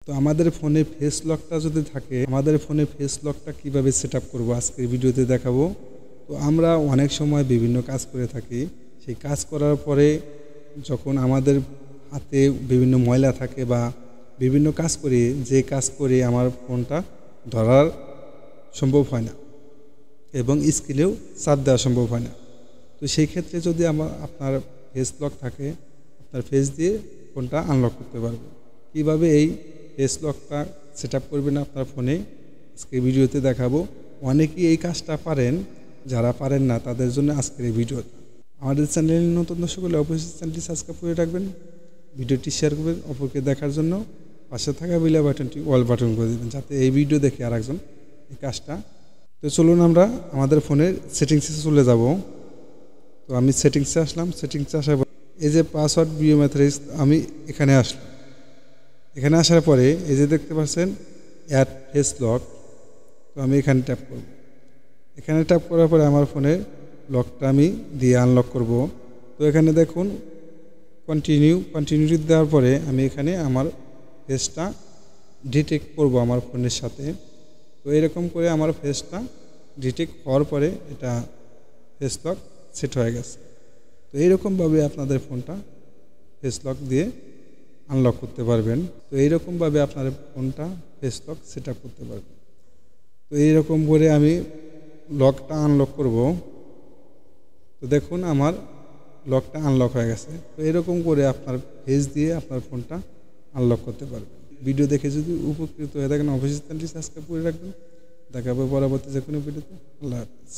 তো আমাদের ফোনে ফেস লকটা যদি থাকে, আমাদের ফোনে ফেস লকটা কীভাবে সেট আপ করবো আজকের ভিডিওতে দেখাবো। তো আমরা অনেক সময় বিভিন্ন কাজ করে থাকি, সেই কাজ করার পরে যখন আমাদের হাতে বিভিন্ন ময়লা থাকে বা বিভিন্ন কাজ করি, যে কাজ করে আমার ফোনটা ধরার সম্ভব হয় না এবং স্ক্রিনেও চাপ দেওয়া সম্ভব হয় না। তো সেই ক্ষেত্রে যদি আপনার ফেস লক থাকে, আপনার ফেস দিয়ে ফোনটা আনলক করতে পারবেন। কীভাবে এই ফেস লকটা সেট আপ করবেন আপনার ফোনে আজকে ভিডিওতে দেখাবো। অনেকেই এই কাজটা পারেন, যারা পারেন না তাদের জন্য আজকের এই ভিডিওটা। আমাদের চ্যানেল নতুন দর্শক হলে অবশ্যই চ্যানেলটি সাবস্ক্রাইব করে রাখবেন, ভিডিওটি শেয়ার করবেন অপরকে দেখার জন্য, পাশে থাকা বেল বাটনটি অল বাটন করে দেবেন যাতে এই ভিডিও দেখে আরেকজন এই কাজটা। তো চলুন আমরা আমাদের ফোনের সেটিংসে চলে যাব। তো আমি সেটিংসে আসলাম, সেটিংসে আসার পর এই যে পাসওয়ার্ড বিওমেট্রিক্স আমি এখানে আসলাম। এখানে আসার পরে এই যে দেখতে পাচ্ছেন অ্যাড ফেস লক, তো আমি এখানে ট্যাপ করব। এখানে ট্যাপ করার পরে আমার ফোনের লকটা আমি দিয়ে আনলক করব। তো এখানে দেখুন কন্টিনিউ দেওয়ার পরে আমি এখানে আমার ফেসটা ডিটেক্ট করব আমার ফোনের সাথে। তো এরকম করে আমার ফেসটা ডিটেক্ট হওয়ার পরে এটা ফেস লক সেট হয়ে গেছে। তো এইরকমভাবে আপনাদের ফোনটা ফেস লক দিয়ে আনলক করতে পারবেন। তো এইরকমভাবে আপনার ফোনটা ফেস লক সেট আপ করতে পারবেন। তো এইরকম করে আমি লকটা আনলক করব। তো দেখুন আমার লকটা আনলক হয়ে গেছে। তো এরকম করে আপনার ফেস দিয়ে আপনার ফোনটা আনলক করতে পারবেন। ভিডিও দেখে যদি উপকৃত হয়ে থাকেন অবশ্যই চ্যানেলটি সাবস্ক্রাইব করে রাখবেন। দেখা হবে পরবর্তী যে কোনো ভিডিওতে। আল্লাহ হাফেজ।